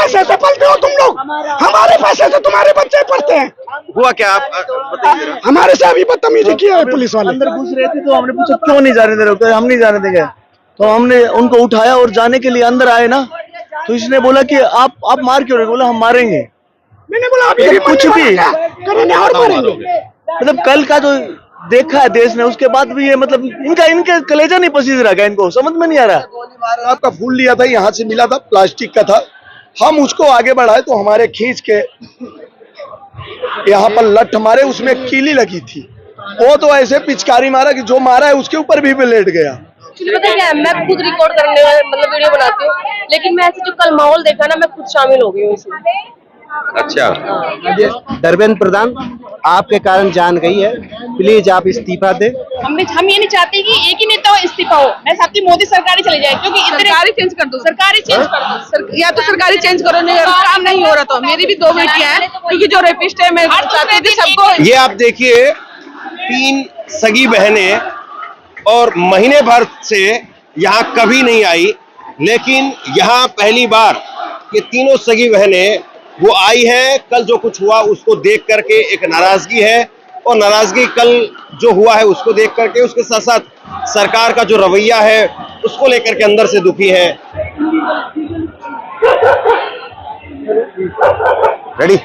पैसे से पलते हो तुम लोग, हमारे पैसे से तुम्हारे बच्चे पढ़ते हैं। हुआ क्या, आप बताइए। हमारे से अभी बदतमीजी की है पुलिस वाले। अंदर घुस रहे थे तो हमने पूछा क्यों नहीं जाने दे रहे, हम नहीं जाने देंगे। तो हमने उनको उठाया और जाने के लिए अंदर आए ना, तो इसने बोला कि आप मार क्यों रहे, बोला हम मारेंगे। मैंने बोला अभी कुछ भी करेंगे और मारेंगे। मतलब कल का जो देखा है देश ने, उसके बाद भी ये मतलब इनके कलेजा नहीं पसीज रहा, इनको समझ में नहीं आ रहा। आपका फूल लिया था, यहाँ से मिला था, प्लास्टिक का था, हम उसको आगे बढ़ाए तो हमारे खींच के यहाँ पर लठ मारे, उसमें कीली लगी थी। वो तो ऐसे पिचकारी मारा कि जो मारा है उसके ऊपर भी लेट गया। पता क्या है, मैं खुद रिकॉर्ड करने मतलब वीडियो बनाती हूँ, लेकिन मैं ऐसे जो कल माहौल देखा ना, मैं खुद शामिल हो गई हूँ इसमें। अच्छा, धर्मेंद्र प्रधान, आपके कारण जान गई है, प्लीज आप इस्तीफा दे। हम ये नहीं चाहते कि एक ही नेता हो इस्तीफा हो, मैं चाहती मोदी सरकार ही चली जाए, क्योंकि सरकार चेंज कर दो, या तो सरकारी चेंज करो, नहीं काम नहीं हो रहा। तो मेरी भी 2 बेटियां हैं, क्योंकि जो रेपिस्ट है मैं चाहती थी सबको। ये आप देखिए 3 सगी बहनें, और महीने भर से यहाँ कभी नहीं आई, लेकिन यहाँ पहली बार ये तीनों सगी बहनें वो आई है। कल जो कुछ हुआ उसको देख करके एक नाराजगी है, और नाराजगी कल जो हुआ है उसको देख करके, उसके साथ साथ सरकार का जो रवैया है उसको लेकर के अंदर से दुखी है। रेडी,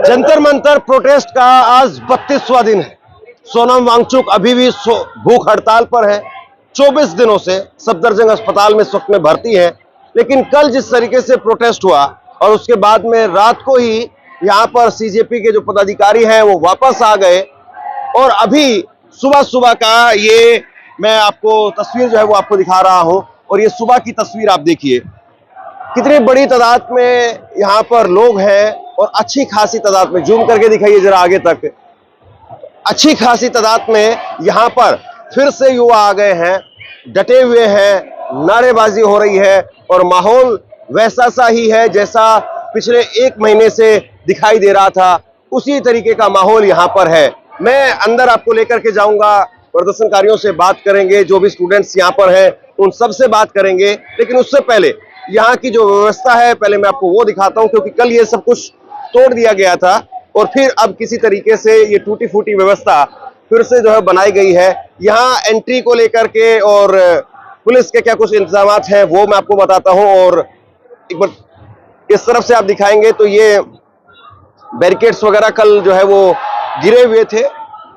जंतर मंतर प्रोटेस्ट का आज 32वां दिन है। सोनम वांगचुक अभी भी भूख हड़ताल पर है। 24 दिनों से सफदरजंग अस्पताल में इस वक्त में भर्ती है। लेकिन कल जिस तरीके से प्रोटेस्ट हुआ, और उसके बाद में रात को ही यहाँ पर सीजेपी के जो पदाधिकारी हैं वो वापस आ गए, और अभी सुबह सुबह का ये मैं आपको तस्वीर जो है वो आपको दिखा रहा हूं। और ये सुबह की तस्वीर आप देखिए, कितनी बड़ी तादाद में यहाँ पर लोग हैं, और अच्छी खासी तादाद में, जूम करके दिखाइए जरा आगे तक, अच्छी खासी तादाद में यहाँ पर फिर से युवा आ गए हैं, डटे हुए हैं, नारेबाजी हो रही है, और माहौल वैसा सा ही है जैसा पिछले 1 महीने से दिखाई दे रहा था। उसी तरीके का माहौल यहाँ पर है। मैं अंदर आपको लेकर के जाऊंगा, प्रदर्शनकारियों से बात करेंगे, जो भी स्टूडेंट्स यहाँ पर हैं उन सब से बात करेंगे। लेकिन उससे पहले यहाँ की जो व्यवस्था है पहले मैं आपको वो दिखाता हूँ, क्योंकि कल ये सब कुछ तोड़ दिया गया था, और फिर अब किसी तरीके से ये टूटी फूटी व्यवस्था फिर से जो है बनाई गई है। यहाँ एंट्री को लेकर के और पुलिस के क्या कुछ इंतजाम हैं वो मैं आपको बताता हूँ। और एक बार इस तरफ से आप दिखाएंगे तो ये बैरिकेड्स वगैरह कल जो है वो गिरे हुए थे,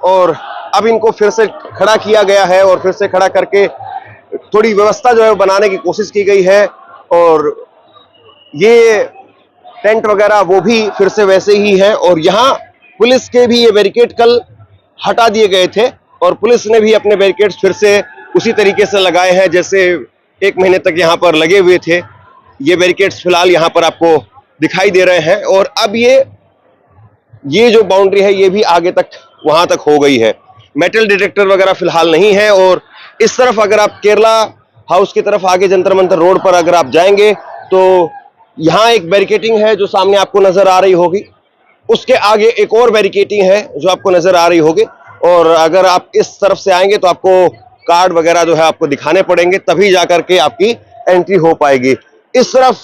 और अब इनको फिर से खड़ा किया गया है, और फिर से खड़ा करके थोड़ी व्यवस्था जो है बनाने की कोशिश की गई है। और ये टेंट वगैरह वो भी फिर से वैसे ही है, और यहाँ पुलिस के भी ये बैरिकेड कल हटा दिए गए थे, और पुलिस ने भी अपने बैरिकेड्स फिर से उसी तरीके से लगाए हैं जैसे 1 महीने तक यहाँ पर लगे हुए थे। ये बैरिकेड्स फिलहाल यहाँ पर आपको दिखाई दे रहे हैं, और अब ये जो बाउंड्री है ये भी आगे तक वहां तक हो गई है। मेटल डिटेक्टर वगैरह फिलहाल नहीं है। और इस तरफ अगर आप केरला हाउस की तरफ आगे जंतर मंतर रोड पर अगर आप जाएंगे तो यहाँ एक बैरिकेटिंग है जो सामने आपको नजर आ रही होगी, उसके आगे एक और बैरिकेटिंग है जो आपको नजर आ रही होगी। और अगर आप इस तरफ से आएंगे तो आपको कार्ड वगैरह जो है आपको दिखाने पड़ेंगे, तभी जाकर के आपकी एंट्री हो पाएगी। इस तरफ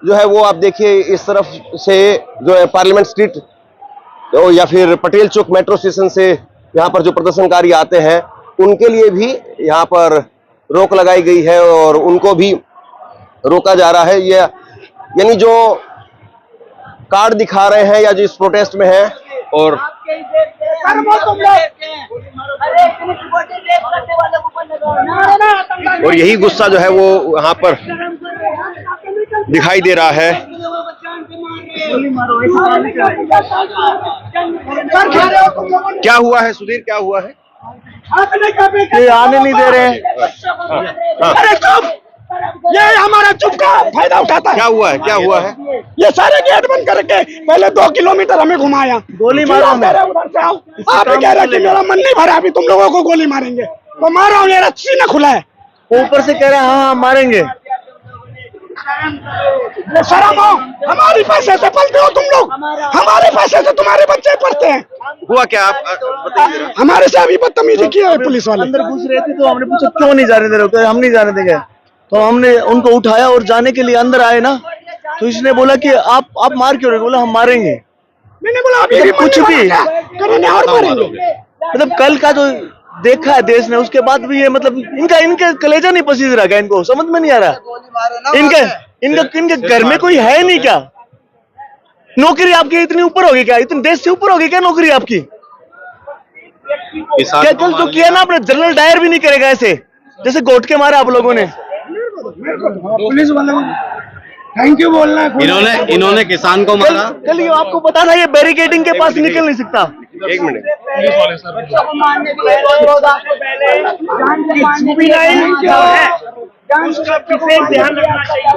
जो है वो आप देखिए, इस तरफ से जो है पार्लियामेंट स्ट्रीट तो या फिर पटेल चौक मेट्रो स्टेशन से यहाँ पर जो प्रदर्शनकारी आते हैं उनके लिए भी यहाँ पर रोक लगाई गई है, और उनको भी रोका जा रहा है। ये यानी जो कार्ड दिखा रहे हैं या जो इस प्रोटेस्ट में है, और यही गुस्सा जो है वो यहाँ पर दिखाई दे रहा है। क्या हुआ है सुधीर, क्या हुआ है? ये आने नहीं दे रहे हैं। अरे चुप, ये हमारा चुप का फायदा उठाता है। क्या हुआ है, क्या हुआ है? ये सारे गेट बंद करके पहले 2 किलोमीटर हमें घुमाया, गोली मारो। उधर से आओ, आप कह रहे कि मेरा मन नहीं भरा, अभी तुम लोगों को गोली मारेंगे तो मारो। ये रस्सी न खुला है, ऊपर से कह रहे हैं हाँ मारेंगे। शर्म हो, हमारे पैसे से पलते हो तुम लोग, हमारे पैसे से तुम्हारे बच्चे पढ़ते हैं। हुआ क्या, आप बताइए जरा। हमारे से अभी बदतमीजी की है पुलिस वाले। अंदर घुस रहे थे तो हमने पूछा क्यों नहीं जाने दे रहे हो, तो हम नहीं जाने देंगे। तो हमने उनको उठाया और जाने के लिए अंदर आए ना, तो इसने बोला कि आप मार क्यों रहे हो? बोला हम मारेंगे। मैंने बोला अभी भी कुछ भी करेंगे और मारेंगे। मतलब कल का जो देखा है देश ने, उसके बाद भी ये मतलब इनके कलेजा नहीं पसीज रहा क्या? इनको समझ में नहीं आ रहा। इनके घर में कोई है नहीं क्या? नौकरी आपकी इतनी ऊपर होगी क्या? इतने देश से ऊपर होगी क्या नौकरी आपकी? क्या कल जो किया ना आपने, जनरल डायर भी नहीं करेगा ऐसे जैसे गोट के मारा आप लोगों ने। पुलिस वालों थैंक यू बोलना है। इन्होंने किसान को मारा। कल ये आपको पता था ये बैरिकेडिंग के पास निकल नहीं सकता। एक मिनट, ध्यान रखना चाहिए।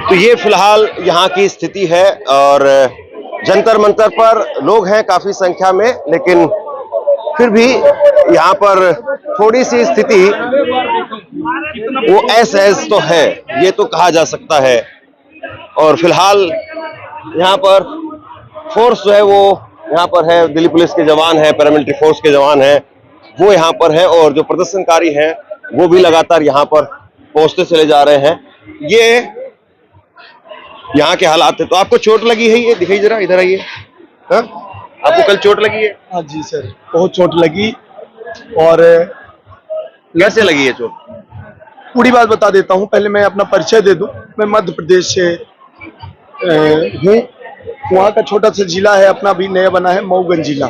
तो ये फिलहाल यहाँ की स्थिति है और जंतर मंतर पर लोग हैं काफी संख्या में, लेकिन फिर भी यहाँ पर थोड़ी सी स्थिति वो ऐस तो है, ये तो कहा जा सकता है। और फिलहाल यहाँ पर फोर्स जो है वो यहाँ पर है, दिल्ली पुलिस के जवान है, पैरामिलिट्री फोर्स के जवान है, वो यहाँ पर है और जो प्रदर्शनकारी हैं वो भी लगातार यहाँ पर पहुंचते चले जा रहे हैं। ये यहाँ के हालात है। तो आपको चोट लगी है, ये दिखाई जरा, इधर आइए। हाँ, आपको कल चोट लगी है? हाँ जी सर, बहुत चोट लगी। और कैसे लगी है चोट? पूरी बात बता देता हूँ, पहले मैं अपना परिचय दे दूं। मैं मध्य प्रदेश से हूँ। वहाँ का छोटा सा जिला है अपना, भी नया बना है, मऊगंज जिला।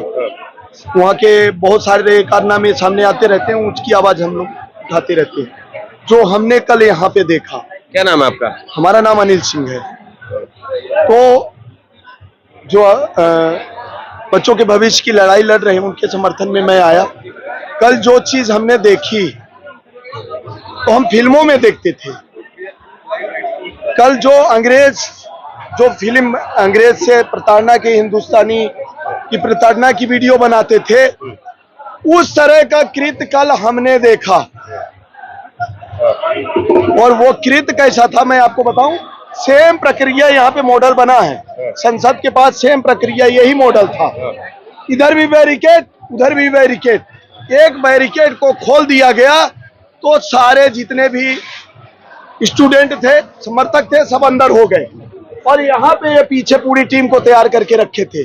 वहाँ के बहुत सारे कारनामे सामने आते रहते हैं, उसकी आवाज हम लोग उठाते रहते हैं। जो हमने कल यहाँ पे देखा। क्या नाम है आपका? हमारा नाम अनिल सिंह है। तो जो बच्चों के भविष्य की लड़ाई लड़ रहे हैं, उनके समर्थन में मैं आया। कल जो चीज हमने देखी तो हम फिल्मों में देखते थे। कल जो फिल्म अंग्रेज से प्रताड़ना की, हिंदुस्तानी की प्रताड़ना की वीडियो बनाते थे, उस तरह का कृत्य कल हमने देखा। और वो कृत्य कैसा था मैं आपको बताऊं। सेम प्रक्रिया यहाँ पे मॉडल बना है, संसद के पास सेम प्रक्रिया, यही मॉडल था। इधर भी बैरिकेड, उधर भी बैरिकेड। एक बैरिकेड को खोल दिया गया तो सारे जितने भी स्टूडेंट थे, समर्थक थे, सब अंदर हो गए। और यहाँ पे ये पीछे पूरी टीम को तैयार करके रखे थे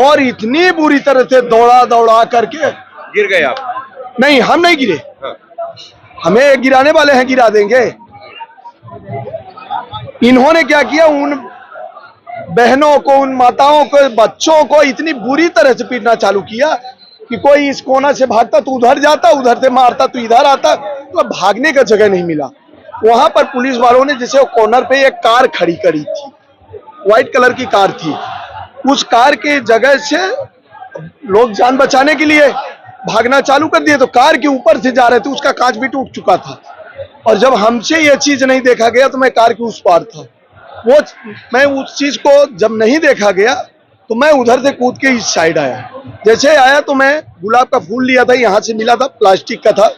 और इतनी बुरी तरह से दौड़ा करके। गिर गए आप? नहीं, हम नहीं गिरे। हमें गिराने वाले हैं, गिरा देंगे। इन्होंने क्या किया, उन बहनों को, उन माताओं को, बच्चों को इतनी बुरी तरह से पीटना चालू किया कि कोई इस कोना से भागता तो उधर जाता, उधर से मारता तो इधर आता। तो भागने का जगह नहीं मिला। वहां पर पुलिस वालों ने जैसे कॉर्नर पे एक कार खड़ी करी थी, व्हाइट कलर की कार थी, उस कार के जगह से लोग जान बचाने के लिए भागना चालू कर दिए। तो कार के ऊपर से जा रहे थे, उसका कांच भी टूट चुका था। और जब हमसे ये चीज नहीं देखा गया तो मैं कार के उस पार था। मैं उस चीज को जब नहीं देखा गया तो मैं उधर से कूद के इस साइड आया। जैसे आया तो मैं गुलाब का फूल लिया था, यहाँ से मिला था, प्लास्टिक का था।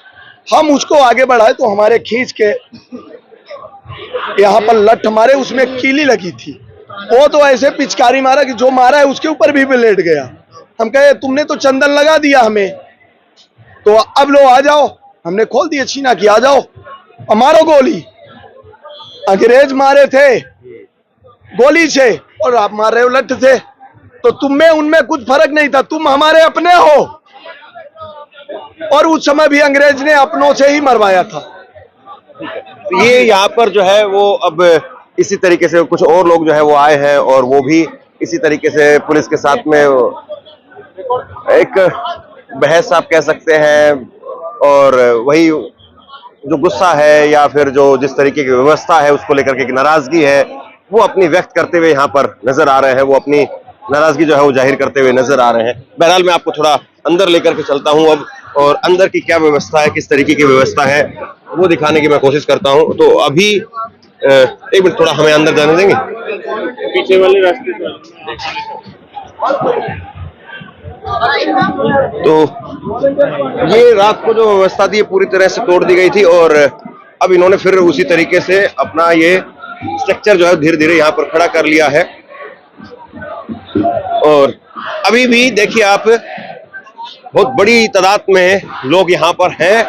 हम उसको आगे बढ़ाए तो हमारे खींच के यहाँ पर लठ मारे, उसमें कीली लगी थी। वो तो ऐसे पिचकारी मारा कि जो मारा है उसके ऊपर भी लेट गया। हम कहे तुमने तो चंदन लगा दिया हमें, तो अब लो आ जाओ। हमने खोल दिया छीना कि आ जाओ मारो गोली। अंग्रेज मारे थे गोली से और आप मार रहे हो लठ से। तो तुम में उनमें कुछ फर्क नहीं था, तुम हमारे अपने हो। और उस समय भी अंग्रेज ने अपनों से ही मरवाया था। ये यहाँ पर जो है वो अब इसी तरीके से कुछ और लोग जो है वो आए हैं और वो भी इसी तरीके से पुलिस के साथ में एक बहस आप कह सकते हैं। और वही जो गुस्सा है या फिर जो जिस तरीके की व्यवस्था है उसको लेकर के एक नाराजगी है वो अपनी व्यक्त करते हुए यहाँ पर नजर आ रहे हैं, वो अपनी नाराजगी जो है वो जाहिर करते हुए नजर आ रहे हैं। बहरहाल मैं आपको थोड़ा अंदर लेकर के चलता हूँ अब, और अंदर की क्या व्यवस्था है, किस तरीके की व्यवस्था है वो दिखाने की मैं कोशिश करता हूँ। तो अभी एक मिनट, थोड़ा हमें अंदर जाने देंगे? पीछे वाले रास्ते तो ये रात को जो व्यवस्था थी पूरी तरह से तोड़ दी गई थी, और अब इन्होंने फिर उसी तरीके से अपना ये स्ट्रक्चर जो है धीरे धीरे यहाँ पर खड़ा कर लिया है। और अभी भी देखिए आप, बहुत बड़ी तादाद में लोग यहाँ पर हैं।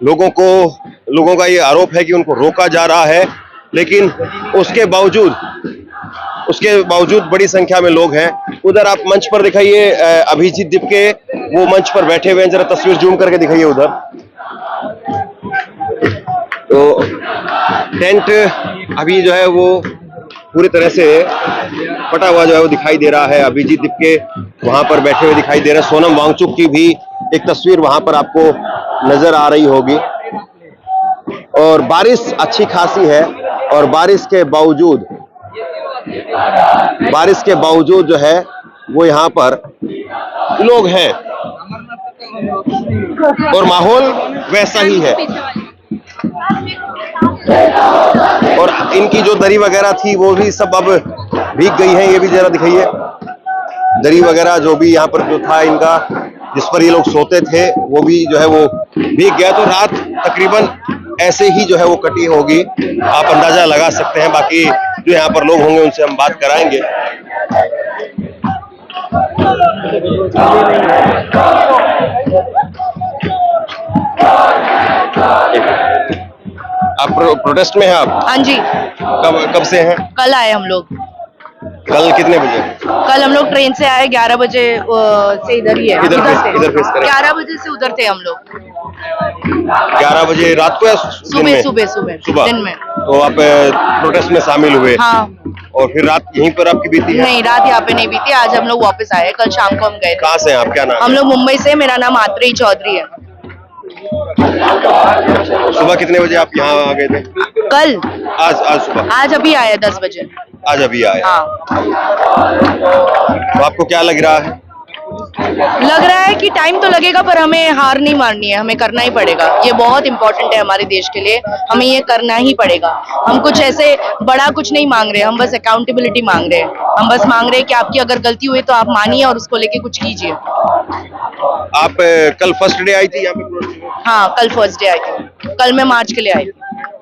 लोगों का ये आरोप है कि उनको रोका जा रहा है, लेकिन उसके बावजूद बड़ी संख्या में लोग हैं। उधर आप मंच पर दिखाइए, अभिजीत दीपके वो मंच पर बैठे हुए हैं, जरा तस्वीर जूम करके दिखाइए उधर। तो टेंट अभी जो है वो पूरी तरह से फटा हुआ जो है वो दिखाई दे रहा है। अभिजीत दीपके वहां पर बैठे हुए दिखाई दे रहे हैं। सोनम वांगचुक की भी एक तस्वीर वहां पर आपको नजर आ रही होगी। और बारिश अच्छी खासी है, और बारिश के बावजूद जो है वो यहाँ पर लोग हैं और माहौल वैसा ही है। और इनकी जो दरी वगैरह थी वो भी सब अब भीग गई है। ये भी जरा दिखाइए, दरी वगैरह जो भी यहाँ पर जो था इनका, जिस पर ये लोग सोते थे, वो भी जो है वो भीग गया। तो रात तकरीबन ऐसे ही जो है वो कटी होगी, आप अंदाजा लगा सकते हैं। बाकी जो यहाँ पर लोग होंगे उनसे हम बात कराएंगे। आप प्रोटेस्ट में हैं आप? हाँ जी। कब से हैं? कल आए हम लोग। कल कितने बजे? कल हम लोग ट्रेन से आए 11 बजे से इधर ही है। इधर फेस करें? 11 बजे से उधर थे हम लोग। 11 बजे रात को या सुबह दिन में? तो आप प्रोटेस्ट में शामिल हुए? हाँ। और फिर रात यहीं पर आपकी बीती है? नहीं, रात यहाँ पे नहीं बीती। आज हम लोग वापस आए, कल शाम को हम गए थे। कहाँ से हैं आप, क्या नाम? हम लोग मुंबई से। मेरा नाम आत्रेयी चौधरी है। सुबह कितने बजे आप यहाँ आ गए थे? कल? आज सुबह? आज अभी आए 10 बजे। आज अभी आए? हाँ। तो आपको क्या लग रहा है? लग रहा है कि टाइम तो लगेगा, पर हमें हार नहीं माननी है, हमें करना ही पड़ेगा। ये बहुत इंपॉर्टेंट है हमारे देश के लिए, हमें ये करना ही पड़ेगा। हम कुछ ऐसे बड़ा कुछ नहीं मांग रहे, हम बस अकाउंटेबिलिटी मांग रहे हैं। हम बस मांग रहे हैं कि आपकी अगर गलती हुई तो आप मानिए और उसको लेके कुछ कीजिए। आप कल फर्स्ट डे आई थी यहाँ पे? हाँ, कल फर्स्ट डे आई थी। कल मैं मार्च के लिए आई थी।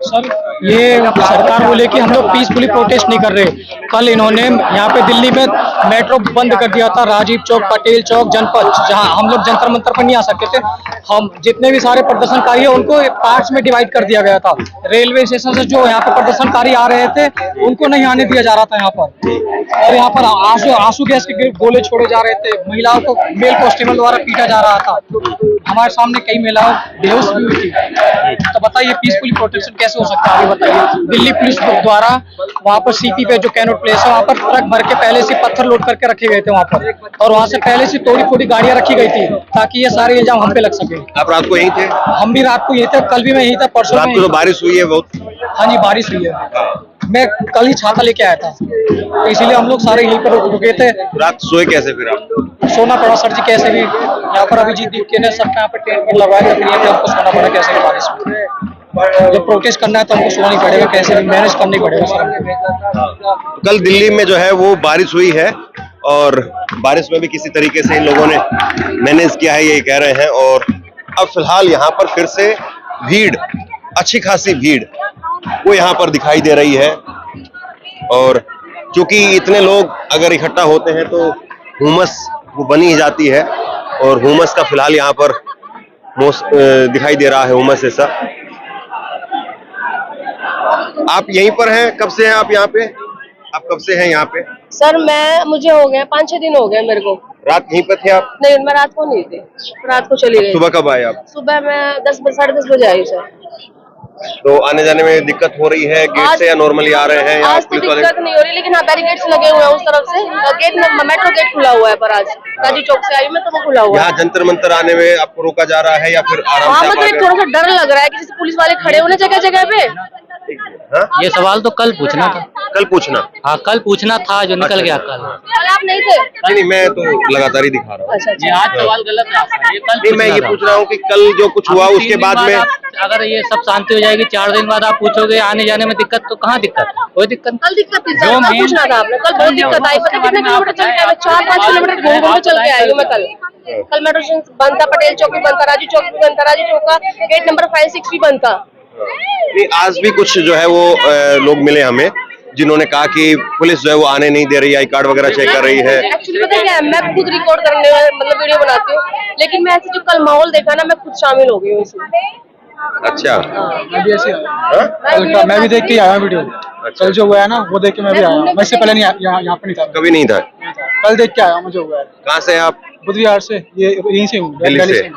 सर, ये सरकार बोले कि हम लोग पीसफुली प्रोटेस्ट नहीं कर रहे। कल इन्होंने यहाँ पे दिल्ली में मेट्रो बंद कर दिया था, राजीव चौक, पटेल चौक, जनपथ, जहाँ हम लोग जंतर मंतर पर नहीं आ सकते थे। हम जितने भी सारे प्रदर्शनकारी है उनको पार्ट्स में डिवाइड कर दिया गया था। रेलवे स्टेशन से जो यहाँ पे प्रदर्शनकारी आ रहे थे उनको नहीं आने दिया जा रहा था यहाँ पर। और यहाँ पर आंसू गैस के गोले छोड़े जा रहे थे। महिलाओं को मेल कांस्टेबल द्वारा पीटा जा रहा था। हमारे सामने कई महिलाओं बेहोश भी हुई थी। तो बताइए पीसफुली प्रोटेक्शन कैसे हो सकता है, आगे बताइए। दिल्ली पुलिस द्वारा वहाँ पर सीपी पे जो कैनॉट प्लेस है वहाँ पर ट्रक भर के पहले से पत्थर लोड करके रखे गए थे वहाँ पर, और वहाँ से पहले से थोड़ी थोड़ी गाड़ियाँ रखी गई थी ताकि ये सारे इल्जाम हम पे लग सके। आप रात को यहीं थे? हम भी रात को यहीं थे, कल भी मैं यहीं था, परसों रात को तो बारिश हुई है बहुत? हाँ जी, बारिश हुई है। मैं कल ही छाता लेके आया था, तो इसीलिए हम लोग सारे यहीं पर रुके थे। रात सोए कैसे फिर आप? सोना पड़ा सर जी, कैसे भी। यहाँ पर अभिजीत दीपके ने सबके यहाँ पे टेंट लगवाया, फिर यहाँ पे हमको सोना पड़ा कैसे भी बारिश में। जब प्रोटेस्ट करना है तो हमको सोना ही पड़ेगा, कैसे भी मैनेज करना ही पड़ेगा सर। कल दिल्ली में जो है वो बारिश हुई है, और बारिश में भी किसी तरीके से इन लोगों ने मैनेज किया है, ये कह रहे हैं। और अब फिलहाल यहाँ पर फिर से भीड़, अच्छी खासी भीड़ वो यहाँ पर दिखाई दे रही है। और क्योंकि इतने लोग अगर इकट्ठा होते हैं तो हुमस वो बनी ही जाती है, और हुमस का फिलहाल यहाँ पर दिखाई दे रहा है, हुमस ऐसा। आप यहीं पर हैं? कब से हैं आप यहाँ पे? आप कब से हैं यहाँ पे? सर मुझे हो गया 5-6 दिन हो गए मेरे को। रात यहीं पर थे आप? नहीं, मैं रात को नहीं थी, रात को चली गई। सुबह कब आए आप? सुबह मैं 10 साढ़े 10 बजे आई सर। तो आने जाने में दिक्कत हो रही है गेट से या नॉर्मली आ रहे हैं? आज तो दिक्कत नहीं हो रही, लेकिन हाँ बैरिकेड्स लगे हुए हैं उस तरफ से। गेट मेट्रो गेट खुला हुआ है, पर आज राजू चौक से आई मैं तो वो खुला हुआ है। यहाँ जंतर मंतर आने में आपको रोका जा रहा है या फिर आराम हाँ से? मतलब थोड़ा सा डर लग रहा है कि जैसे पुलिस वाले खड़े होने जगह जगह पे। हाँ? ये सवाल तो कल पूछना था। कल पूछना? हाँ कल पूछना था, जो निकल गया कल। कल आप नहीं थे? नहीं, मैं तो लगातार ही दिखा रहा हूँ। अच्छा ये आज सवाल गलत है आपका, ये कल नहीं, मैं ये पूछ रहा हूँ कि कल जो कुछ हुआ उसके बाद में अगर ये सब शांति हो जाएगी, 4 दिन बाद आप पूछोगे आने जाने में दिक्कत, तो कहाँ दिक्कत? कोई दिक्कत नहीं। कल दिक्कत थी सर, कल पूछना था आपने। कल बहुत दिक्कत आई, पता कितने किलोमीटर चल के आए? 4-5 किलोमीटर घूम घूम के चल के आई हूँ मैं कल। कल मेट्रो स्टेशन बंद था, पटेल चौक भी बंद था, राजू चौक भी बंद था, राजू चौक का गेट नंबर 5-6 भी बंद था। नहीं, आज भी कुछ जो है वो लोग मिले हमें जिन्होंने कहा कि पुलिस जो है वो आने नहीं दे रही, आई कार्ड वगैरह चेक कर रही है। एक्चुअली पता क्या है, मैं खुद रिकॉर्ड करने मतलब वीडियो बनाती हूँ, लेकिन मैं ऐसे जो कल माहौल देखा ना, मैं खुद शामिल हो गई हूँ इसमें। अच्छा, मैं भी ऐसे मैं भी देख के आया वीडियो। कल जो हुआ है ना वो देख के मैं भी आया। मैं इससे पहले नहीं यहाँ पे नहीं था, कभी नहीं था। कल देख के आया मुझे हुआ है। कहाँ से आप? बुधवार से, ये यहीं से हूँ, दिल्ली से।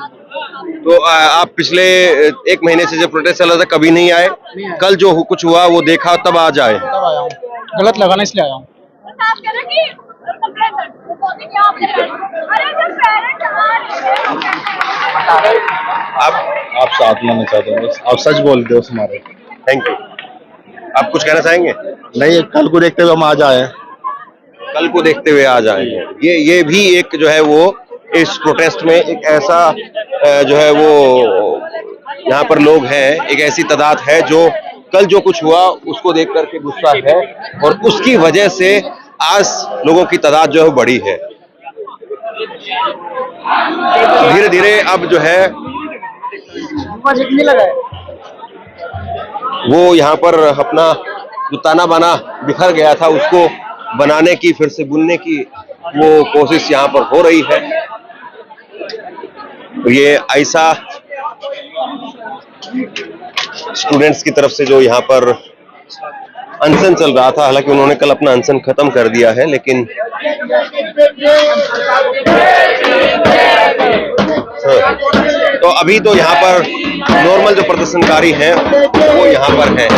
तो आप पिछले 1 महीने से जब प्रोटेस्ट चल रहा था कभी नहीं आए? कल जो कुछ हुआ वो देखा तब आज आए? तब आया हूँ, गलत लगा ना इसलिए आया हूँ। आप साथ में चाहते हो, आप सच बोलते हो हमारे। Thank you. आप कुछ कहना चाहेंगे? नहीं, कल को देखते हुए हम आज आए। कल को देखते हुए आज आए हैं। ये भी एक जो है वो इस प्रोटेस्ट में एक ऐसा जो है वो यहाँ पर लोग हैं, एक ऐसी तादाद है जो कल जो कुछ हुआ उसको देख करके गुस्सा है और उसकी वजह से आज लोगों की तादाद जो है बढ़ी है। धीरे धीरे अब जो है वो यहाँ पर अपना जो ताना बाना बिखर गया था उसको बनाने की, फिर से बुनने की वो कोशिश यहाँ पर हो रही है। तो ये ऐसा स्टूडेंट्स की तरफ से जो यहाँ पर अनशन चल रहा था, हालांकि उन्होंने कल अपना अनशन खत्म कर दिया है, लेकिन तो अभी तो यहाँ पर नॉर्मल जो प्रदर्शनकारी हैं वो यहाँ पर हैं।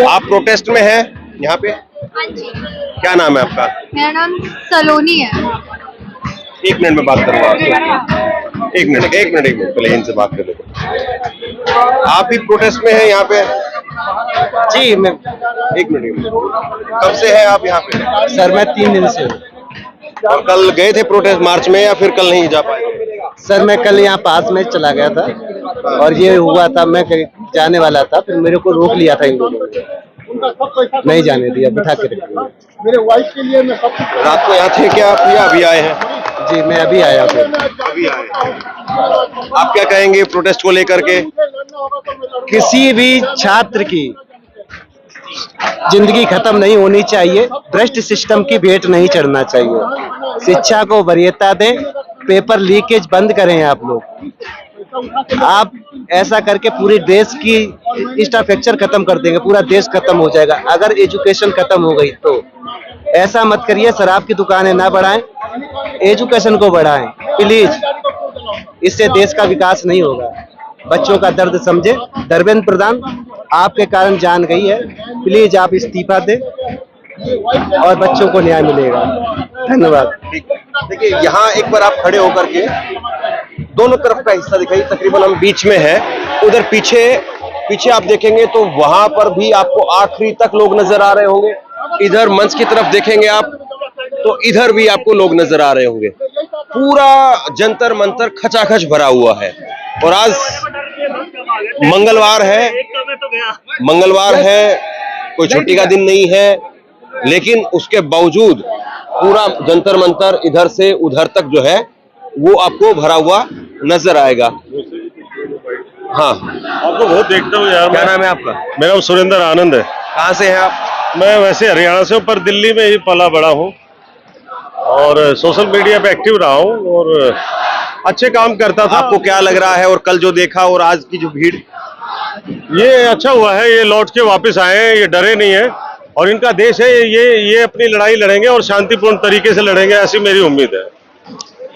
आप प्रोटेस्ट में हैं यहाँ पे? हाँ जी। क्या नाम है आपका? मेरा नाम सलोनी है। 1 मिनट में बात करूंगा आपसे। एक मिनट पहले इनसे बात कर लेते। आप भी प्रोटेस्ट में हैं यहाँ पे? जी, मैं 1 मिनट। कब से है आप यहाँ पे? सर मैं 3 दिन से हूँ। और कल गए थे प्रोटेस्ट मार्च में या फिर कल नहीं जा पाए? सर मैं कल यहाँ पास में चला गया था और ये हुआ था, मैं जाने वाला था, फिर मेरे को रोक लिया था इन लोगों ने, नहीं जाने दिया, बिठा के रख दिया। मेरे वाइफ के लिए मैं रात को यहाँ थे क्या आप या अभी आए हैं? जी मैं अभी आया फिर। अभी आए। आप क्या कहेंगे प्रोटेस्ट को लेकर के? किसी भी छात्र की जिंदगी खत्म नहीं होनी चाहिए, भ्रष्ट सिस्टम की भेंट नहीं चढ़ना चाहिए, शिक्षा को वरीयता दें, पेपर लीकेज बंद करें। आप लोग आप ऐसा करके पूरे देश की इंफ्रास्ट्रक्चर खत्म कर देंगे, पूरा देश खत्म हो जाएगा। अगर एजुकेशन खत्म हो गई तो ऐसा मत करिए, शराब की दुकानें ना बढ़ाएं, एजुकेशन को बढ़ाएं प्लीज, इससे देश का विकास नहीं होगा। बच्चों का दर्द समझे। धर्मेंद्र प्रधान आपके कारण जान गई है, प्लीज आप इस्तीफा दें और बच्चों को न्याय मिलेगा। धन्यवाद। देखिए यहाँ एक बार आप खड़े होकर के दोनों तरफ का हिस्सा दिखाइए, तकरीबन हम बीच में है। उधर पीछे आप देखेंगे तो वहां पर भी आपको आखिरी तक लोग नजर आ रहे होंगे। इधर मंच की तरफ देखेंगे आप तो इधर भी आपको लोग नजर आ रहे होंगे। पूरा जंतर मंतर खचाखच भरा हुआ है और आज मंगलवार है, कोई छुट्टी का दिन नहीं है, लेकिन उसके बावजूद पूरा जंतर मंतर इधर से उधर तक जो है वो आपको भरा हुआ नजर आएगा। हाँ, आपको बहुत देखता हूँ यार। क्या नाम है आपका? मेरा नाम सुरेंद्र आनंद है। कहाँ से हैं आप? मैं वैसे हरियाणा से हूँ पर दिल्ली में ही पला बड़ा हूँ और सोशल मीडिया पे एक्टिव रहा हूँ और अच्छे काम करता था। आपको क्या लग रहा है और कल जो देखा और आज की जो भीड़? ये अच्छा हुआ है, ये लौट के वापस आए हैं, ये डरे नहीं है और इनका देश है, ये अपनी लड़ाई लड़ेंगे और शांतिपूर्ण तरीके से लड़ेंगे, ऐसी मेरी उम्मीद है।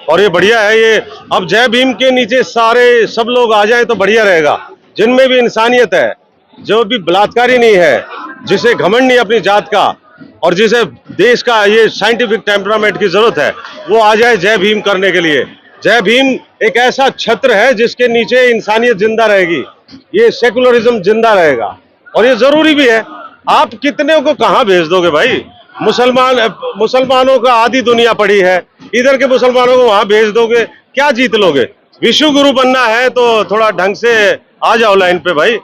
और ये बढ़िया है। ये अब जय भीम के नीचे सब लोग आ जाए तो बढ़िया रहेगा। जिनमें भी इंसानियत है, जो भी बलात्कारी नहीं है, जिसे घमंड नहीं अपनी जात का, और जिसे देश का ये साइंटिफिक टेम्परामेंट की जरूरत है, वो आ जाए जय भीम करने के लिए। जय भीम एक ऐसा छत्र है जिसके नीचे इंसानियत जिंदा रहेगी, ये सेकुलरिज्म जिंदा रहेगा, और ये जरूरी भी है। आप कितने को कहाँ भेज दोगे भाई? मुसलमानों का आधी दुनिया पड़ी है, इधर के मुसलमानों को वहां भेज दोगे, क्या जीत लोगे? विश्व गुरु बनना है तो थोड़ा ढंग से आ जाओ लाइन पे भाई।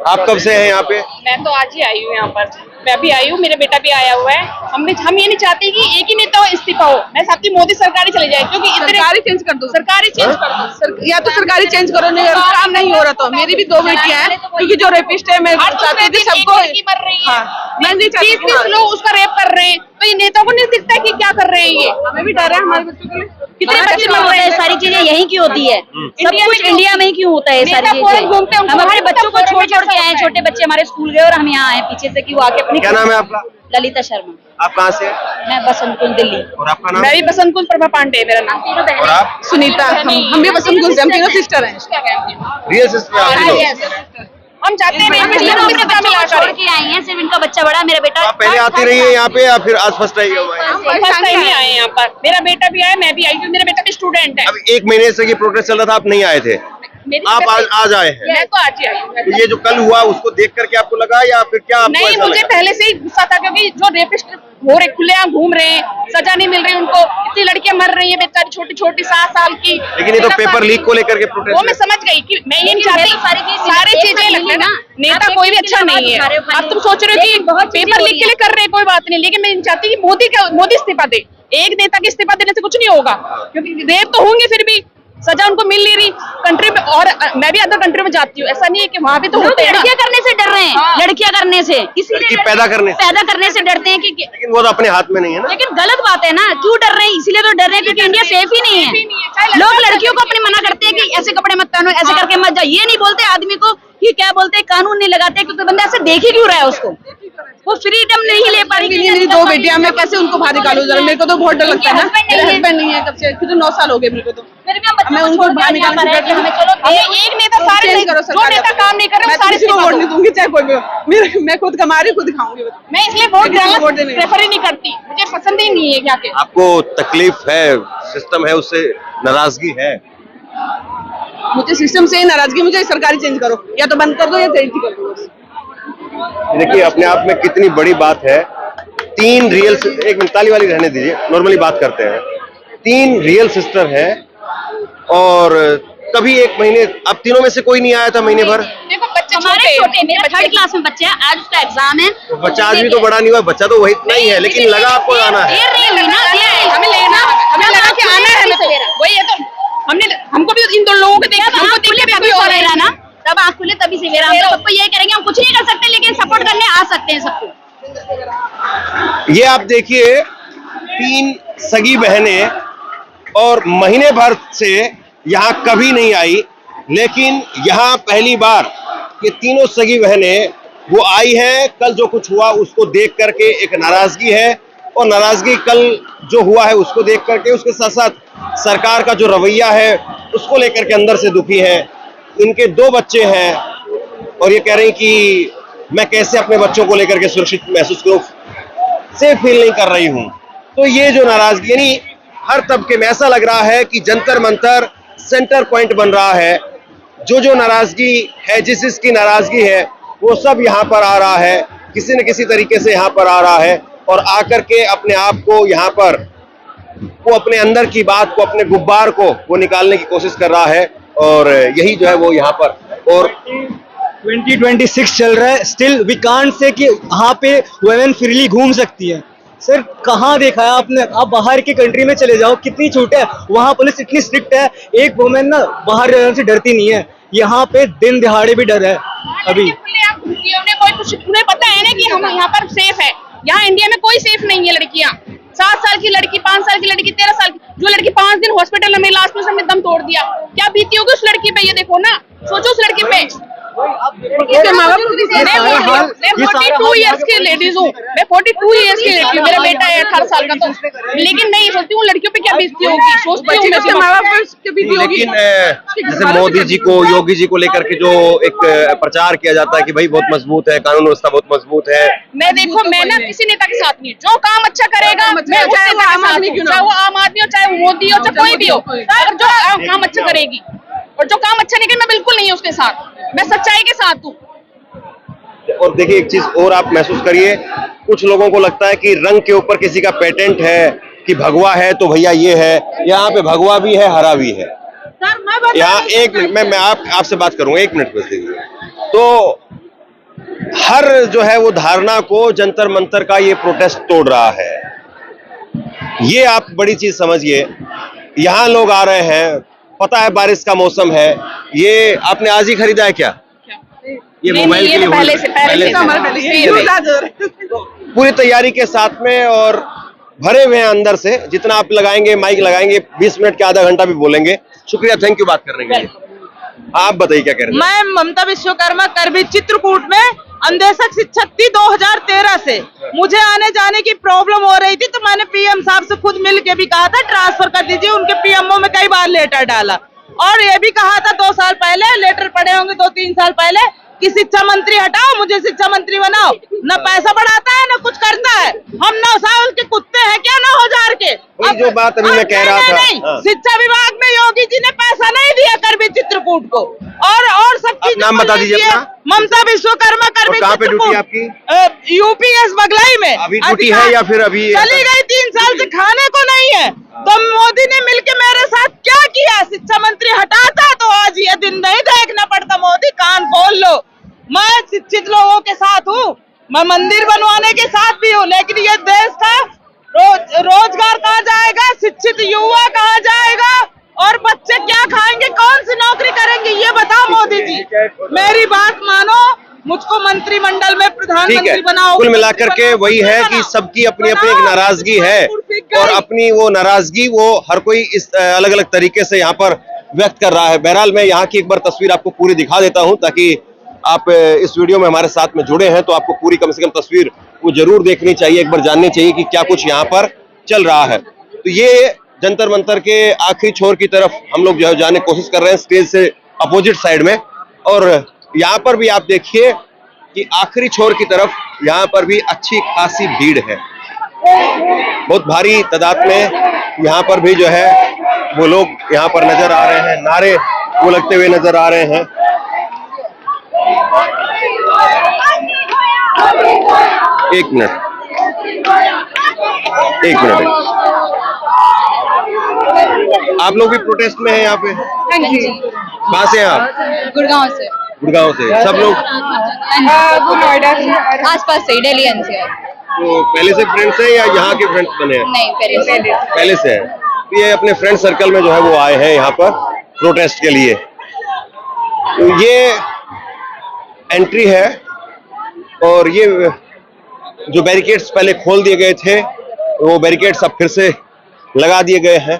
आप कब से हैं यहाँ पे? मैं तो आज ही आई हूँ यहाँ पर, मैं भी आई हूँ, मेरा बेटा भी आया हुआ है। हम ये नहीं चाहते कि एक ही नेता इस्तीफा हो। मैं चाहती हूँ मोदी सरकार ही चली जाए, क्योंकि सरकार ही चेंज कर दो, सरकार ही चेंज कर दो, या तो सरकार ही चेंज करो, नहीं काम नहीं हो रहा। तो मेरी भी 2 बेटियां हैं, क्योंकि जो रेपिस्ट है मैं चाहती थी सबको, मैं नहीं चाहती 30 लोग उसका रेप कर रहे हैं, तो ये नेताओं को नहीं दिखता है कि क्या कर रहे हैं। ये हमें भी डर है हमारे बच्चों के लिए। कितने बच्चे मर रहे हैं, सारी चीजें यहीं की होती है, सब कुछ इंडिया में ही क्यों होता है सारी चीजें? घूमते हैं, हम अपने बच्चों को छोड़ के आए, छोटे बच्चे हमारे स्कूल गए और हम यहाँ आए पीछे से कि वो आके अपनी। क्या नाम है आपका? ललिता शर्मा। आप कहाँ से हैं? मैं बसंत कुंज दिल्ली। और आपका नाम? मैं भी बसंत कुंज प्रभा पांडे मेरा नाम। और आप? सुनीता। हम भी बसंत कुंज, हम तीनों सिस्टर हैं। रियल सिस्टर आप तीनों? हम चाहते हैं छोड़ के आई हैं, सिर्फ इनका बच्चा बड़ा, मेरा बेटा। आप पहले आती रही है यहाँ पे या फिर आज फर्स्ट टाइम फर्स्ट टाइम ही आए यहाँ पर। मेरा बेटा भी आया, मैं भी आई, क्योंकि मेरा बेटा भी स्टूडेंट है। अब 1 महीने से ये प्रोटेस्ट चल रहा था, आप नहीं आए थे, आप आज आए हैं। मैं तो आज ही आई हूँ। तो ये जो कल हुआ उसको देख करके आपको लगा या फिर क्या आपको नहीं, ऐसा मुझे लगा? पहले से ही गुस्सा था, क्योंकि जो रेपिस्ट हो रहे खुलेआम घूम रहे हैं, सजा नहीं मिल रही उनको, इतनी लड़कियां मर रही है बेचारी, छोटी छोटी 7 साल की। लेकिन ये तो पेपर लीक को लेकर के प्रोटेस्ट, वो मैं समझ गई कि मैं ये नहीं चाहती सारी चीजें लगता है ना, नेता कोई भी अच्छा नहीं है। अब तुम सोच रहे हो कि पेपर लीक के लिए कर रहे हैं, कोई बात नहीं, लेकिन मैं नहीं चाहती कि मोदी इस्तीफा दे। एक नेता के इस्तीफा देने से कुछ नहीं होगा, क्योंकि रेप तो होंगे, फिर भी सजा उनको मिल नहीं रही कंट्री में। और मैं भी अदर कंट्री में जाती हूँ, ऐसा नहीं है कि वहाँ भी तो होते हैं। लड़कियां करने से डर रहे हैं, लड़कियां करने से, लड़की पैदा करने से डरते हैं कि लेकिन वो तो अपने हाथ में नहीं है ना। लेकिन गलत बात है ना, क्यों डर रहे हैं? इसीलिए तो डर रहे हैं क्योंकि इंडिया सेफ ही नहीं है। लोग लड़कियों को अपने मना करते हैं कि ऐसे कपड़े मत पहनो, ऐसे करके मत जाओ। ये नहीं बोलते आदमी को कि क्या बोलते हैं, कानून नहीं लगाते, क्योंकि बंदा ऐसे देख ही क्यों रहा है उसको, वो फ्रीडम नहीं ले पा रही। मेरी 2 बेटियां, मैं कैसे उनको बाहर निकालूं? जरा मेरे को तो बहुत डर लगता है ना। मेरा हस्बैंड नहीं है, कब से 9 साल हो गए मेरे को। तो मैं उनको बाहर निकाल एक नेता सारे नहीं करो, जो नेता काम नहीं कर रहे सारे को वोट नहीं दूंगी, चाहे कोई भी। मैं खुद कमा रही, खुद खाऊंगी। मैं इसलिए वोट प्रेफर ही नहीं करती, मुझे पसंद ही नहीं है। क्या के आपको तकलीफ है, सिस्टम है, उससे नाराजगी है? मुझे सिस्टम से नाराजगी, मुझे सरकारी चेंज करो, या तो बंद कर दो या चेंज कर दो। देखिए अपने आप में कितनी बड़ी बात है। 3 रियल, एक मिनट ताली वाली रहने दीजिए, नॉर्मली बात करते हैं। 3 रियल सिस्टर है और कभी 1 महीने, अब तीनों में से कोई नहीं आया था महीने भर। देखो बच्चे हमारे छोटे, मेरा 3rd क्लास में बच्चे हैं, आज उसका एग्जाम है। तो बच्चा आज भी तो बड़ा नहीं हुआ, बच्चा तो वही इतना ही है, लेकिन लगा आपको आना है। देर नहीं हुई ना, हमें लगा कि आना है, वही है। तो हमको भी इन 2 लोगों को देख, हमको देख के भी हो रहा है ना, तब आँख खुले तभी सवेरा। हम तो सबको यही करेंगे, हम कुछ नहीं कर सकते, लेकिन सपोर्ट करने आ सकते हैं सबको। ये आप देखिए 3 सगी बहनें और महीने भर से यहाँ कभी नहीं आई, लेकिन यहाँ पहली बार ये तीनों सगी बहनें वो आई हैं। कल जो कुछ हुआ उसको देख करके एक नाराजगी है, और नाराजगी कल जो हुआ है उसको देख करके, उसके साथ साथ सरकार का जो रवैया है उसको लेकर के अंदर से दुखी है। इनके 2 बच्चे हैं और ये कह रहे हैं कि मैं कैसे अपने बच्चों को लेकर के सुरक्षित महसूस करूं, सेफ फील नहीं कर रही हूं। तो ये जो नाराजगी, यानी हर तबके में ऐसा लग रहा है कि जंतर मंतर सेंटर पॉइंट बन रहा है। जो नाराजगी है, जिस की नाराजगी है, वो सब यहाँ पर आ रहा है, किसी न किसी तरीके से यहाँ पर आ रहा है, और आकर के अपने आप को यहाँ पर वो अपने अंदर की बात को, अपने गुब्बार को वो निकालने की कोशिश कर रहा है। और यही जो है वो यहाँ पर, और 2026 चल रहा है, स्टिल वी कांट से कि यहाँ पे वुमेन फ्रीली घूम सकती है। सर कहाँ देखा है आपने? आप बाहर की कंट्री में चले जाओ, कितनी छूट है, वहाँ पुलिस इतनी स्ट्रिक्ट है, एक वुमेन ना बाहर जाने से डरती नहीं है। यहाँ पे दिन दिहाड़े भी डर है। अभी उन्हें पता है ना कि हम यहाँ पर सेफ है। यहाँ इंडिया में कोई सेफ नहीं है। लड़कियाँ 7 साल की लड़की, 5 साल की लड़की, 13 साल की, जो लड़की 5 दिन हॉस्पिटल में लास्ट में दम तोड़ दिया, क्या बीती होगी उस लड़की पे? ये देखो ना, सोचो उस लड़की पे। इसके माँ बाप मैं 42 इयर्स की लेडीज हूँ, मैं 42 इयर्स की लेडी हूँ, मेरा बेटा है 18 साल का, तो लेकिन मैं ये सोचती हूँ लड़कियों पे क्या बीतती होगी, सोचती हूँ मैं माँ बाप पे बीती होगी। लेकिन जैसे मोदी जी को, योगी जी को लेकर के जो एक प्रचार किया जाता है कि भाई बहुत मजबूत है, कानून व्यवस्था बहुत मजबूत है। मैं देखो, मैं ना किसी नेता के साथ नहीं, जो काम अच्छा करेगा मैं चाहे वो आम आदमी क्यों, चाहे वो आम आदमी हो, चाहे वो मोदी हो, चाहे कोई भी हो, अगर जो काम अच्छा करेगी और जो काम अच्छा नहीं करे मैं बिल्कुल नहीं हूँ उसके साथ, मैं सच्चाई के साथ हूँ। और देखिए एक चीज और आप महसूस करिए, कुछ लोगों को लगता है कि रंग के ऊपर किसी का पेटेंट है कि भगवा है तो भैया ये है, यहाँ पे भगवा भी है, हरा भी है। यहाँ एक मिनट मैं आपसे बात करूंगा, 1 मिनट बस दीजिए। तो हर जो है वो धारणा को जंतर मंतर का ये प्रोटेस्ट तोड़ रहा है। ये आप बड़ी चीज समझिए, यहाँ लोग आ रहे हैं, पता है बारिश का मौसम है, ये आपने आज ही खरीदा है क्या? ये मोबाइल के लिए पहले से पूरी तैयारी के साथ में और भरे हुए हैं अंदर से, जितना आप लगाएंगे माइक लगाएंगे 20 मिनट के आधा घंटा भी बोलेंगे। शुक्रिया, थैंक यू बात करने के लिए। आप बताइए क्या कह रहे हैं? मैं ममता विश्वकर्मा करबी चित्रकूट में अंदेशक शिक्षक थी 2013 से। मुझे आने जाने की प्रॉब्लम हो रही थी, तो मैंने पीएम साहब से खुद मिल के भी कहा था ट्रांसफर कर दीजिए, उनके पीएमओ में कई बार लेटर डाला और ये भी कहा था 2 साल पहले, लेटर पड़े होंगे 2-3 साल पहले कि शिक्षा मंत्री हटाओ, मुझे शिक्षा मंत्री बनाओ। न पैसा बढ़ाता है न कुछ करता है, हम 9 साल के कुत्ते हैं क्या 9,000 के। अब जो बात अभी मैं कह रहा था, नहीं, शिक्षा विभाग में योगी जी ने पैसा नहीं दिया करबी चित्रकूट को, और सब चीज नाम बता दीजिए अपना। ममता विश्वकर्मा करबी कहाँ पे ड्यूटी आपकी? यूपीएस बगलाई में अभी ड्यूटी है या फिर अभी चली गई? 3 साल से खाने को नहीं है, तो मोदी ने मिलके मेरे साथ क्या किया? शिक्षा मंत्री हटाता तो आज ये दिन नहीं देखना पड़ता। मोदी कान खोल लो, मैं शिक्षित लोगों के साथ हूँ, मैं मंदिर बनवाने के साथ भी हूँ, लेकिन ये देश का रोजगार कहाँ जाएगा, शिक्षित युवा कहाँ जाएगा और बच्चे क्या खाएंगे, कौन सी नौकरी करेंगे, ये बताओ मोदी जी। मेरी बात मानो, मुझको मंत्रिमंडल में प्रधानमंत्री बनाओ। कुल मिलाकर के वही है कि सबकी अपनी अपनी एक नाराजगी है और अपनी वो नाराजगी वो हर कोई इस अलग अलग तरीके से यहाँ पर व्यक्त कर रहा है। बहरहाल मैं यहाँ की एक बार तस्वीर आपको पूरी दिखा देता हूँ, ताकि आप इस वीडियो में हमारे साथ में जुड़े हैं तो आपको पूरी कम से कम तस्वीर वो जरूर देखनी चाहिए, एक बार जाननी चाहिए कि क्या कुछ यहाँ पर चल रहा है। तो ये जंतर मंतर के आखिरी छोर की तरफ हम लोग जो है जाने की कोशिश कर रहे हैं, स्टेज से अपोजिट साइड में, और यहाँ पर भी आप देखिए कि आखिरी छोर की तरफ यहाँ पर भी अच्छी खासी भीड़ है, बहुत भारी तादाद में यहाँ पर भी जो है वो लोग यहाँ पर नजर आ रहे हैं, नारे वो लगते हुए नजर आ रहे हैं। एक मिनट आप लोग भी प्रोटेस्ट में हैं यहाँ पे? हाँ जी। कहाँ से हैं आप? गुड़गांव से। गुड़गांव से सब लोग? नोएडा से, आसपास से, दिल्ली एनसीआर। तो पहले से फ्रेंड्स हैं या यहाँ के फ्रेंड्स बने हैं? नहीं, पहले से हैं। तो ये अपने फ्रेंड सर्कल में जो है वो आए हैं यहाँ पर प्रोटेस्ट के लिए। तो ये एंट्री है और ये जो बैरिकेड्स पहले खोल दिए गए थे वो बैरिकेड्स अब फिर से लगा दिए गए हैं।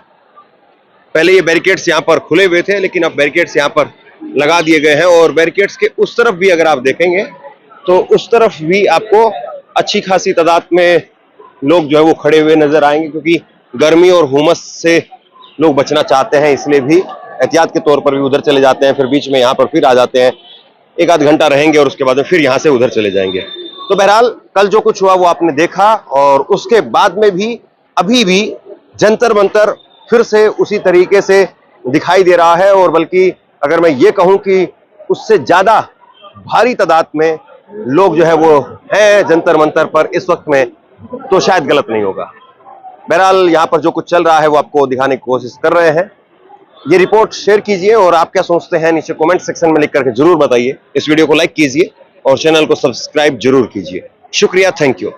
पहले ये बैरिकेड्स यहाँ पर खुले हुए थे, लेकिन अब बैरिकेड्स यहाँ पर लगा दिए गए हैं और बैरिकेड्स के उस तरफ भी अगर आप देखेंगे तो उस तरफ भी आपको अच्छी खासी तादाद में लोग जो है वो खड़े हुए नजर आएंगे, क्योंकि गर्मी और हुमस से लोग बचना चाहते हैं, इसलिए भी एहतियात के तौर पर भी उधर चले जाते हैं, फिर बीच में यहाँ पर फिर आ जाते हैं, 1-आध घंटा रहेंगे और उसके बाद में फिर यहाँ से उधर चले जाएंगे। तो बहरहाल कल जो कुछ हुआ वो आपने देखा, और उसके बाद में भी अभी भी जंतर मंतर फिर से उसी तरीके से दिखाई दे रहा है, और बल्कि अगर मैं ये कहूं कि उससे ज्यादा भारी तादाद में लोग जो है वो हैं जंतर मंतर पर इस वक्त में, तो शायद गलत नहीं होगा। बहरहाल यहाँ पर जो कुछ चल रहा है वो आपको दिखाने की कोशिश कर रहे हैं। ये रिपोर्ट शेयर कीजिए और आप क्या सोचते हैं नीचे कमेंट सेक्शन में लिख करके जरूर बताइए। इस वीडियो को लाइक कीजिए और चैनल को सब्सक्राइब जरूर कीजिए। शुक्रिया, थैंक यू।